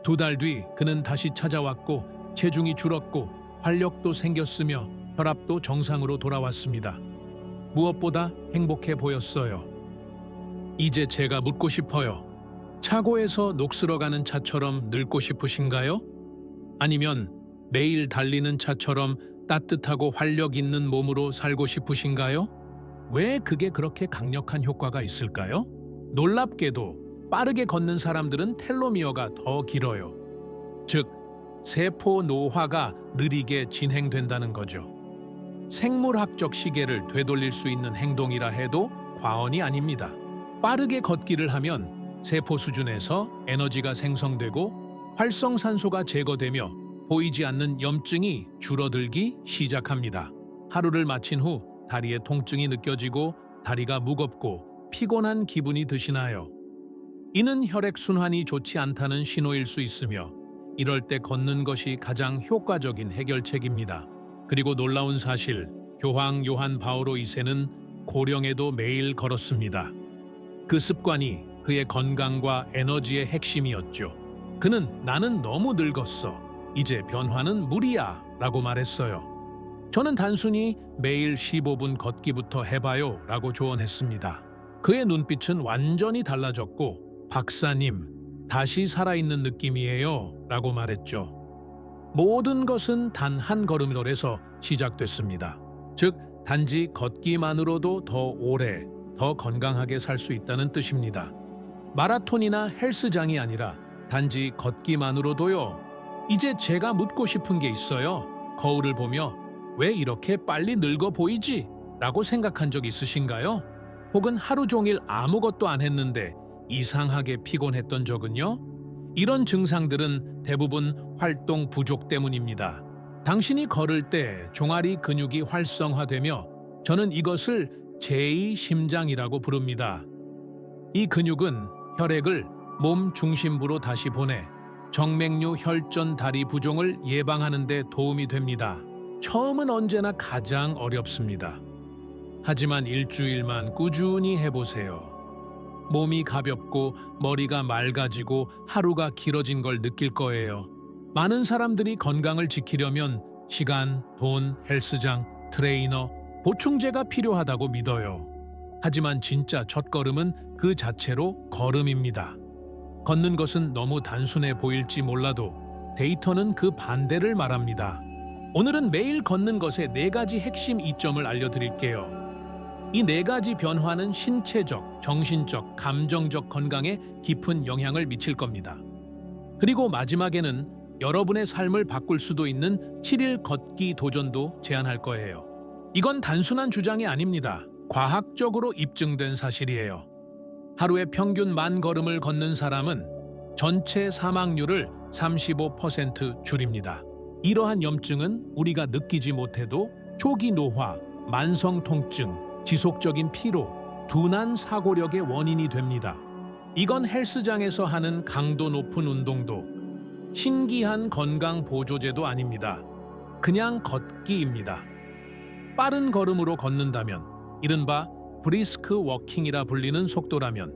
2달 뒤 그는 다시 찾아왔고 체중이 줄었고 활력도 생겼으며 혈압도 정상으로 돌아왔습니다. 무엇보다 행복해 보였어요. 이제 제가 묻고 싶어요. 차고에서 녹슬어가는 차처럼 늙고 싶으신가요? 아니면 매일 달리는 차처럼 따뜻하고 활력 있는 몸으로 살고 싶으신가요? 왜 그게 그렇게 강력한 효과가 있을까요? 놀랍게도 빠르게 걷는 사람들은 텔로미어가 더 길어요. 즉, 세포 노화가 느리게 진행된다는 거죠. 생물학적 시계를 되돌릴 수 있는 행동이라 해도 과언이 아닙니다. 빠르게 걷기를 하면 세포 수준에서 에너지가 생성되고 활성산소가 제거되며 보이지 않는 염증이 줄어들기 시작합니다. 하루를 마친 후 다리에 통증이 느껴지고 다리가 무겁고 피곤한 기분이 드시나요? 이는 혈액순환이 좋지 않다는 신호일 수 있으며 이럴 때 걷는 것이 가장 효과적인 해결책입니다. 그리고 놀라운 사실, 교황 요한 바오로 2세는 고령에도 매일 걸었습니다. 그 습관이 그의 건강과 에너지의 핵심이었죠. 그는 나는 너무 늙었어. 이제 변화는 무리야 라고 말했어요. 저는 단순히 매일 15분 걷기부터 해봐요 라고 조언했습니다. 그의 눈빛은 완전히 달라졌고 박사님, 다시 살아있는 느낌이에요 라고 말했죠. 모든 것은 단 한 걸음걸이에서 시작됐습니다. 즉, 단지 걷기만으로도 더 오래, 더 건강하게 살 수 있다는 뜻입니다. 마라톤이나 헬스장이 아니라 단지 걷기만으로도요. 이제 제가 묻고 싶은 게 있어요. 거울을 보며 왜 이렇게 빨리 늙어 보이지? 라고 생각한 적 있으신가요? 혹은 하루 종일 아무것도 안 했는데 이상하게 피곤했던 적은요? 이런 증상들은 대부분 활동 부족 때문입니다. 당신이 걸을 때 종아리 근육이 활성화되며 저는 이것을 제2심장이라고 부릅니다. 이 근육은 혈액을 몸 중심부로 다시 보내 정맥류 혈전 다리 부종을 예방하는 데 도움이 됩니다. 처음은 언제나 가장 어렵습니다. 하지만 일주일만 꾸준히 해보세요. 몸이 가볍고 머리가 맑아지고 하루가 길어진 걸 느낄 거예요. 많은 사람들이 건강을 지키려면 시간, 돈, 헬스장, 트레이너, 보충제가 필요하다고 믿어요. 하지만 진짜 첫걸음은 그 자체로 걸음입니다. 걷는 것은 너무 단순해 보일지 몰라도 데이터는 그 반대를 말합니다. 오늘은 매일 걷는 것의 4가지 핵심 이점을 알려드릴게요. 이 4가지 변화는 신체적, 정신적, 감정적 건강에 깊은 영향을 미칠 겁니다. 그리고 마지막에는 여러분의 삶을 바꿀 수도 있는 7일 걷기 도전도 제안할 거예요. 이건 단순한 주장이 아닙니다. 과학적으로 입증된 사실이에요. 하루에 평균 10,000걸음을 걷는 사람은 전체 사망률을 35% 줄입니다. 이러한 염증은 우리가 느끼지 못해도 조기 노화, 만성 통증, 지속적인 피로, 둔한 사고력의 원인이 됩니다. 이건 헬스장에서 하는 강도 높은 운동도 신기한 건강 보조제도 아닙니다. 그냥 걷기입니다. 빠른 걸음으로 걷는다면, 이른바 브리스크 워킹이라 불리는 속도라면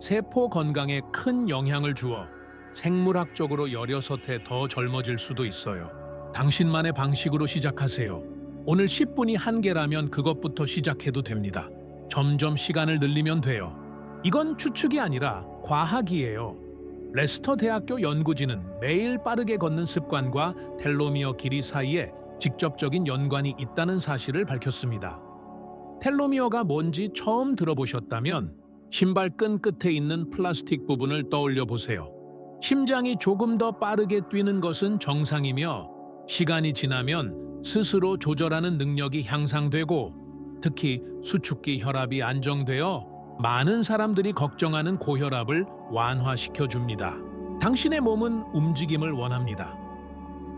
세포 건강에 큰 영향을 주어 생물학적으로 16해 더 젊어질 수도 있어요. 당신만의 방식으로 시작하세요. 오늘 10분이 한계라면 그것부터 시작해도 됩니다. 점점 시간을 늘리면 돼요. 이건 추측이 아니라 과학이에요. 레스터 대학교 연구진은 매일 빠르게 걷는 습관과 텔로미어 길이 사이에 직접적인 연관이 있다는 사실을 밝혔습니다. 텔로미어가 뭔지 처음 들어보셨다면 신발 끈 끝에 있는 플라스틱 부분을 떠올려 보세요. 심장이 조금 더 빠르게 뛰는 것은 정상이며 시간이 지나면 스스로 조절하는 능력이 향상되고 특히 수축기 혈압이 안정되어 많은 사람들이 걱정하는 고혈압을 완화시켜 줍니다. 당신의 몸은 움직임을 원합니다.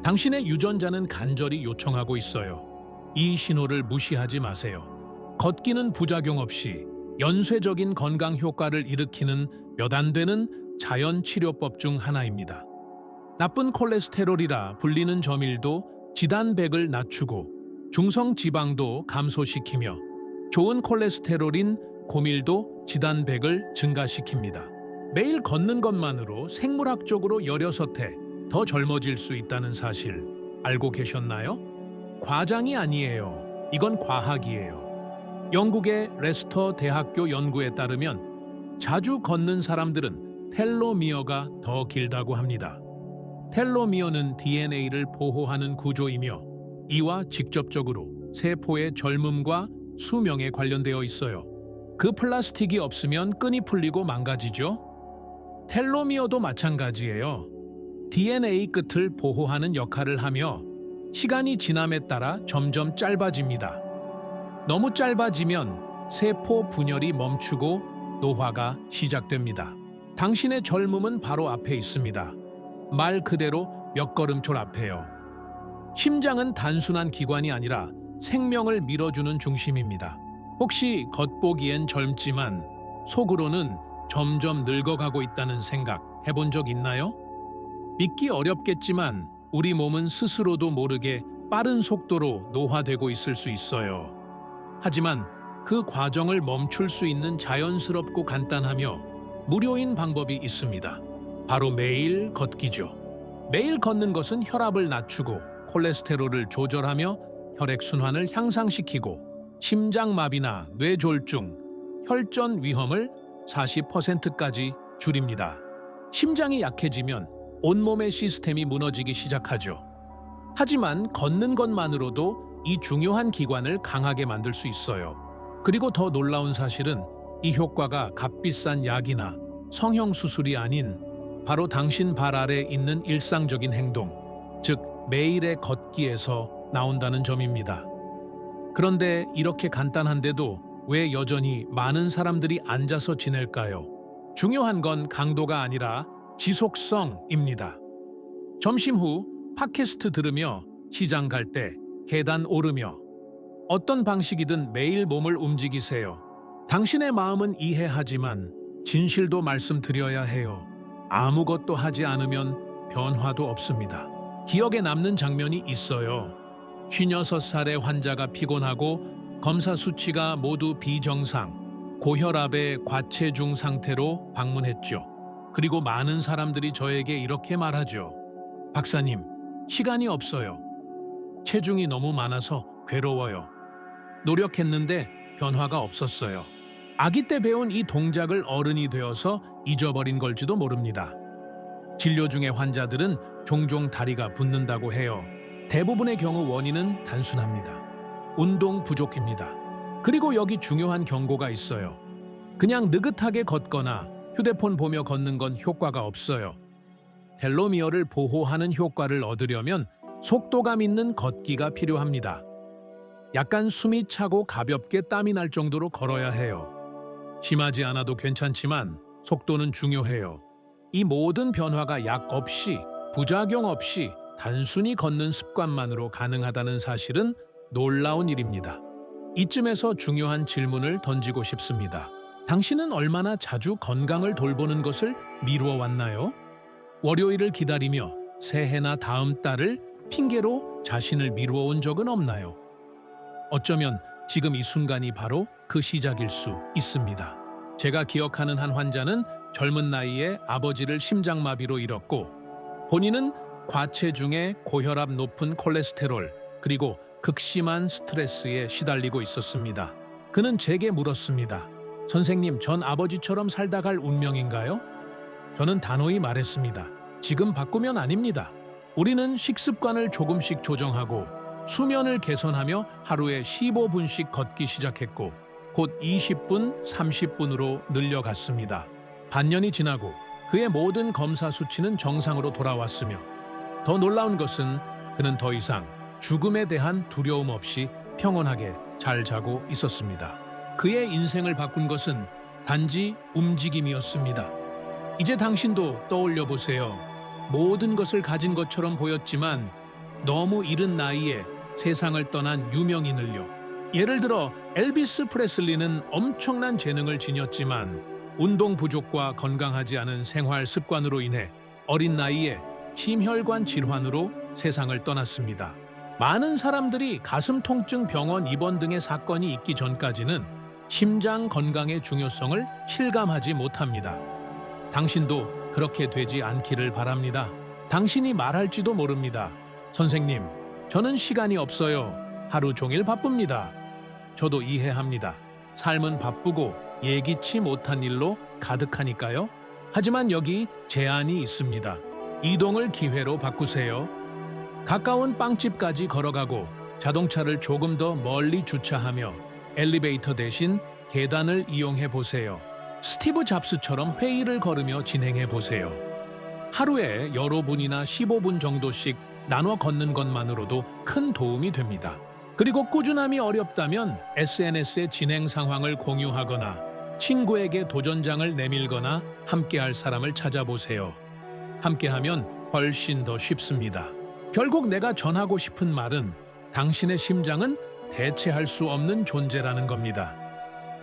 당신의 유전자는 간절히 요청하고 있어요. 이 신호를 무시하지 마세요. 걷기는 부작용 없이 연쇄적인 건강 효과를 일으키는 몇 안 되는 자연 치료법 중 하나입니다. 나쁜 콜레스테롤이라 불리는 저밀도 지단백을 낮추고 중성 지방도 감소시키며 좋은 콜레스테롤인 고밀도 지단백을 증가시킵니다. 매일 걷는 것만으로 생물학적으로 16해 더 젊어질 수 있다는 사실 알고 계셨나요? 과장이 아니에요. 이건 과학이에요. 영국의 레스터 대학교 연구에 따르면 자주 걷는 사람들은 텔로미어가 더 길다고 합니다. 텔로미어는 DNA를 보호하는 구조이며 이와 직접적으로 세포의 젊음과 수명에 관련되어 있어요. 그 플라스틱이 없으면 끈이 풀리고 망가지죠? 텔로미어도 마찬가지예요. DNA 끝을 보호하는 역할을 하며 시간이 지남에 따라 점점 짧아집니다. 너무 짧아지면 세포 분열이 멈추고 노화가 시작됩니다. 당신의 젊음은 바로 앞에 있습니다. 말 그대로 몇 걸음꼴 앞에요. 심장은 단순한 기관이 아니라 생명을 밀어주는 중심입니다. 혹시 겉보기엔 젊지만 속으로는 점점 늙어가고 있다는 생각 해본 적 있나요? 믿기 어렵겠지만 우리 몸은 스스로도 모르게 빠른 속도로 노화되고 있을 수 있어요. 하지만 그 과정을 멈출 수 있는 자연스럽고 간단하며 무료인 방법이 있습니다. 바로 매일 걷기죠. 매일 걷는 것은 혈압을 낮추고 콜레스테롤을 조절하며 혈액순환을 향상시키고 심장마비나 뇌졸중, 혈전 위험을 40%까지 줄입니다. 심장이 약해지면 온몸의 시스템이 무너지기 시작하죠. 하지만 걷는 것만으로도 이 중요한 기관을 강하게 만들 수 있어요. 그리고 더 놀라운 사실은 이 효과가 값비싼 약이나 성형수술이 아닌 바로 당신 발 아래 있는 일상적인 행동, 즉 매일의 걷기에서 나온다는 점입니다. 그런데 이렇게 간단한데도 왜 여전히 많은 사람들이 앉아서 지낼까요? 중요한 건 강도가 아니라 지속성입니다. 점심 후 팟캐스트 들으며 시장 갈 때 계단 오르며 어떤 방식이든 매일 몸을 움직이세요. 당신의 마음은 이해하지만 진실도 말씀드려야 해요. 아무것도 하지 않으면 변화도 없습니다. 기억에 남는 장면이 있어요. 56살의 환자가 피곤하고 검사 수치가 모두 비정상, 고혈압의 과체중 상태로 방문했죠. 그리고 많은 사람들이 저에게 이렇게 말하죠. 박사님, 시간이 없어요. 체중이 너무 많아서 괴로워요. 노력했는데 변화가 없었어요. 아기 때 배운 이 동작을 어른이 되어서 잊어버린 걸지도 모릅니다. 진료 중에 환자들은 종종 다리가 붓는다고 해요. 대부분의 경우 원인은 단순합니다. 운동 부족입니다. 그리고 여기 중요한 경고가 있어요. 그냥 느긋하게 걷거나 휴대폰 보며 걷는 건 효과가 없어요. 텔로미어를 보호하는 효과를 얻으려면 속도감 있는 걷기가 필요합니다. 약간 숨이 차고 가볍게 땀이 날 정도로 걸어야 해요. 심하지 않아도 괜찮지만 속도는 중요해요. 이 모든 변화가 약 없이, 부작용 없이 단순히 걷는 습관만으로 가능하다는 사실은 놀라운 일입니다. 이쯤에서 중요한 질문을 던지고 싶습니다. 당신은 얼마나 자주 건강을 돌보는 것을 미루어 왔나요? 월요일을 기다리며 새해나 다음 달을 핑계로 자신을 미루어 온 적은 없나요? 어쩌면 지금 이 순간이 바로 그 시작일 수 있습니다. 제가 기억하는 한 환자는 젊은 나이에 아버지를 심장마비로 잃었고 본인은 과체중에 고혈압, 높은 콜레스테롤, 그리고 극심한 스트레스에 시달리고 있었습니다. 그는 제게 물었습니다. 선생님, 전 아버지처럼 살다 갈 운명인가요? 저는 단호히 말했습니다. 지금 바꾸면 아닙니다. 우리는 식습관을 조금씩 조정하고 수면을 개선하며 하루에 15분씩 걷기 시작했고 곧 20분, 30분으로 늘려갔습니다. 반년이 지나고 그의 모든 검사 수치는 정상으로 돌아왔으며 더 놀라운 것은 그는 더 이상 죽음에 대한 두려움 없이 평온하게 잘 자고 있었습니다. 그의 인생을 바꾼 것은 단지 움직임이었습니다. 이제 당신도 떠올려 보세요. 모든 것을 가진 것처럼 보였지만 너무 이른 나이에 세상을 떠난 유명인을요. 예를 들어 엘비스 프레슬리는 엄청난 재능을 지녔지만 운동 부족과 건강하지 않은 생활 습관으로 인해 어린 나이에 심혈관 질환으로 세상을 떠났습니다. 많은 사람들이 가슴 통증 병원 입원 등의 사건이 있기 전까지는 심장 건강의 중요성을 실감하지 못합니다. 당신도 그렇게 되지 않기를 바랍니다. 당신이 말할지도 모릅니다. 선생님, 저는 시간이 없어요. 하루 종일 바쁩니다. 저도 이해합니다. 삶은 바쁘고 예기치 못한 일로 가득하니까요. 하지만 여기 제안이 있습니다. 이동을 기회로 바꾸세요. 가까운 빵집까지 걸어가고 자동차를 조금 더 멀리 주차하며 엘리베이터 대신 계단을 이용해 보세요. 스티브 잡스처럼 회의를 걸으며 진행해 보세요. 하루에 여러 분이나 15분 정도씩 나눠 걷는 것만으로도 큰 도움이 됩니다. 그리고 꾸준함이 어렵다면 SNS의 진행 상황을 공유하거나 친구에게 도전장을 내밀거나 함께할 사람을 찾아보세요. 함께하면 훨씬 더 쉽습니다. 결국 내가 전하고 싶은 말은 당신의 심장은 대체할 수 없는 존재라는 겁니다.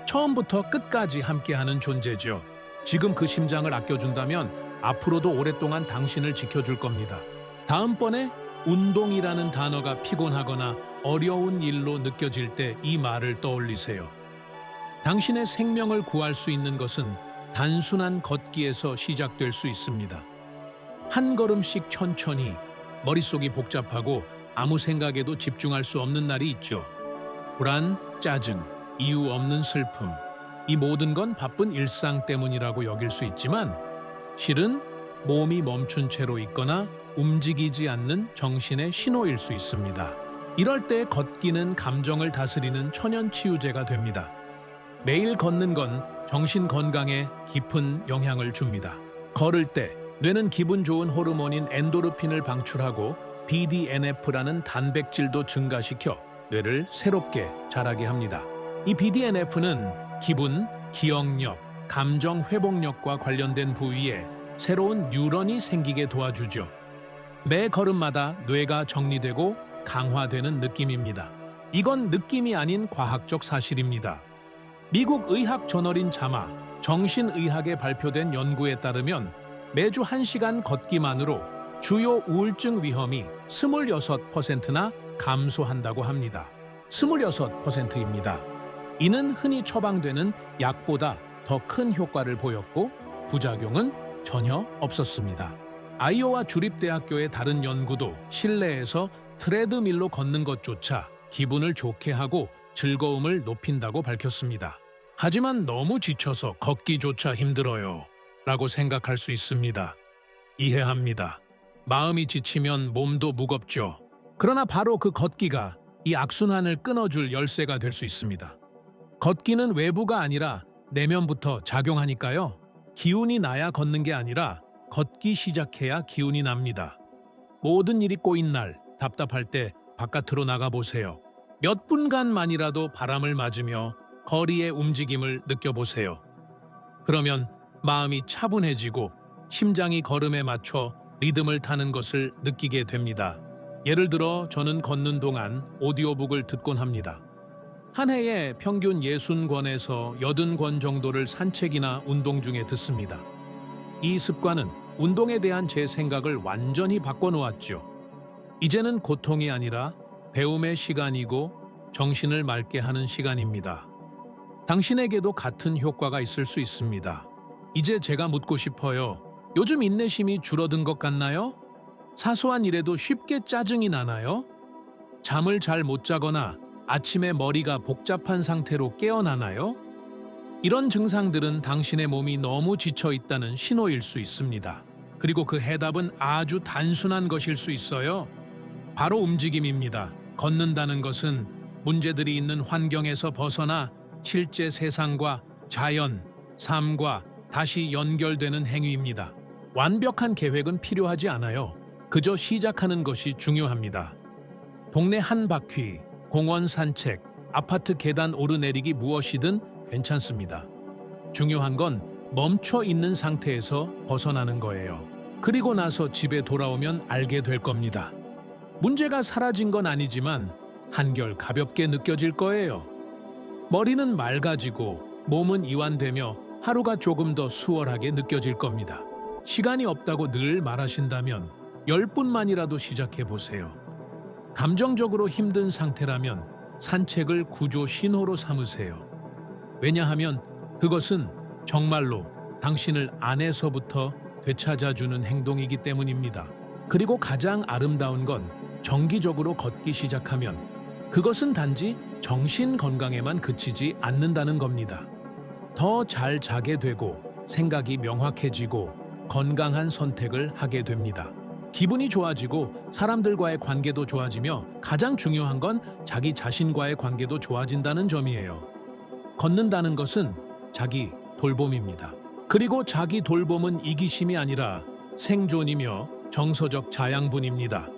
처음부터 끝까지 함께하는 존재죠. 지금 그 심장을 아껴준다면 앞으로도 오랫동안 당신을 지켜줄 겁니다. 다음번에 운동이라는 단어가 피곤하거나 어려운 일로 느껴질 때 이 말을 떠올리세요. 당신의 생명을 구할 수 있는 것은 단순한 걷기에서 시작될 수 있습니다. 한 걸음씩 천천히, 머릿속이 복잡하고 아무 생각에도 집중할 수 없는 날이 있죠. 불안, 짜증, 이유 없는 슬픔, 이 모든 건 바쁜 일상 때문이라고 여길 수 있지만 실은 몸이 멈춘 채로 있거나 움직이지 않는 정신의 신호일 수 있습니다. 이럴 때 걷기는 감정을 다스리는 천연치유제가 됩니다. 매일 걷는 건 정신 건강에 깊은 영향을 줍니다. 걸을 때 뇌는 기분 좋은 호르몬인 엔도르핀을 방출하고 BDNF라는 단백질도 증가시켜 뇌를 새롭게 자라게 합니다. 이 BDNF는 기분, 기억력, 감정 회복력과 관련된 부위에 새로운 뉴런이 생기게 도와주죠. 매 걸음마다 뇌가 정리되고 강화되는 느낌입니다. 이건 느낌이 아닌 과학적 사실입니다. 미국 의학 저널인 자마, 정신의학에 발표된 연구에 따르면 매주 1시간 걷기만으로 주요 우울증 위험이 26%나 감소한다고 합니다. 26%입니다. 이는 흔히 처방되는 약보다 더 큰 효과를 보였고 부작용은 전혀 없었습니다. 아이오와 주립대학교의 다른 연구도 실내에서 트레드밀로 걷는 것조차 기분을 좋게 하고 즐거움을 높인다고 밝혔습니다. 하지만 너무 지쳐서 걷기조차 힘들어요 라고 생각할 수 있습니다. 이해합니다. 마음이 지치면 몸도 무겁죠. 그러나 바로 그 걷기가 이 악순환을 끊어줄 열쇠가 될 수 있습니다. 걷기는 외부가 아니라 내면부터 작용하니까요. 기운이 나야 걷는 게 아니라 걷기 시작해야 기운이 납니다. 모든 일이 꼬인 날, 답답할 때 바깥으로 나가보세요. 몇 분간만이라도 바람을 맞으며 거리의 움직임을 느껴보세요. 그러면 마음이 차분해지고 심장이 걸음에 맞춰 리듬을 타는 것을 느끼게 됩니다. 예를 들어 저는 걷는 동안 오디오북을 듣곤 합니다. 한 해에 평균 60권에서 80권 정도를 산책이나 운동 중에 듣습니다. 이 습관은 운동에 대한 제 생각을 완전히 바꿔놓았죠. 이제는 고통이 아니라 배움의 시간이고 정신을 맑게 하는 시간입니다. 당신에게도 같은 효과가 있을 수 있습니다. 이제 제가 묻고 싶어요. 요즘 인내심이 줄어든 것 같나요? 사소한 일에도 쉽게 짜증이 나나요? 잠을 잘 못 자거나 아침에 머리가 복잡한 상태로 깨어나나요? 이런 증상들은 당신의 몸이 너무 지쳐 있다는 신호일 수 있습니다. 그리고 그 해답은 아주 단순한 것일 수 있어요. 바로 움직임입니다. 걷는다는 것은 문제들이 있는 환경에서 벗어나 실제 세상과 자연, 삶과 다시 연결되는 행위입니다. 완벽한 계획은 필요하지 않아요. 그저 시작하는 것이 중요합니다. 동네 한 바퀴, 공원 산책, 아파트 계단 오르내리기 무엇이든 괜찮습니다. 중요한 건 멈춰 있는 상태에서 벗어나는 거예요. 그리고 나서 집에 돌아오면 알게 될 겁니다. 문제가 사라진 건 아니지만 한결 가볍게 느껴질 거예요. 머리는 맑아지고 몸은 이완되며 하루가 조금 더 수월하게 느껴질 겁니다. 시간이 없다고 늘 말하신다면 10분만이라도 시작해 보세요. 감정적으로 힘든 상태라면 산책을 구조 신호로 삼으세요. 왜냐하면 그것은 정말로 당신을 안에서부터 되찾아주는 행동이기 때문입니다. 그리고 가장 아름다운 건 정기적으로 걷기 시작하면 그것은 단지 정신 건강에만 그치지 않는다는 겁니다. 더 잘 자게 되고 생각이 명확해지고 건강한 선택을 하게 됩니다. 기분이 좋아지고 사람들과의 관계도 좋아지며 가장 중요한 건 자기 자신과의 관계도 좋아진다는 점이에요. 걷는다는 것은 자기 돌봄입니다. 그리고 자기 돌봄은 이기심이 아니라 생존이며 정서적 자양분입니다.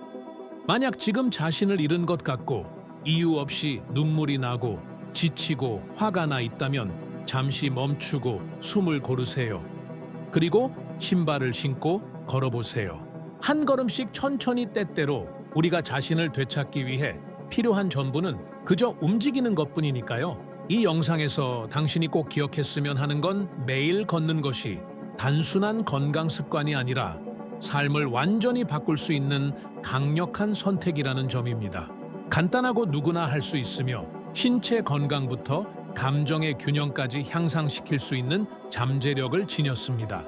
만약 지금 자신을 잃은 것 같고 이유 없이 눈물이 나고 지치고 화가 나 있다면 잠시 멈추고 숨을 고르세요. 그리고 신발을 신고 걸어보세요. 한 걸음씩 천천히 때때로 우리가 자신을 되찾기 위해 필요한 전부는 그저 움직이는 것뿐이니까요. 이 영상에서 당신이 꼭 기억했으면 하는 건 매일 걷는 것이 단순한 건강 습관이 아니라 삶을 완전히 바꿀 수 있는 강력한 선택이라는 점입니다. 간단하고 누구나 할 수 있으며 신체 건강부터 감정의 균형까지 향상시킬 수 있는 잠재력을 지녔습니다.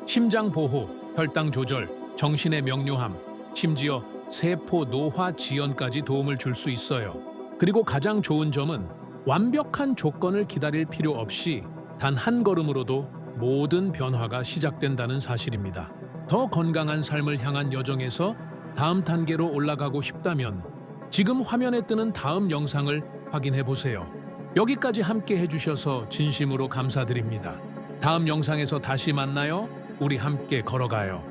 심장 보호, 혈당 조절, 정신의 명료함, 심지어 세포 노화 지연까지 도움을 줄 수 있어요. 그리고 가장 좋은 점은 완벽한 조건을 기다릴 필요 없이 단 한 걸음으로도 모든 변화가 시작된다는 사실입니다. 더 건강한 삶을 향한 여정에서 다음 단계로 올라가고 싶다면 지금 화면에 뜨는 다음 영상을 확인해 보세요. 여기까지 함께 해주셔서 진심으로 감사드립니다. 다음 영상에서 다시 만나요. 우리 함께 걸어가요.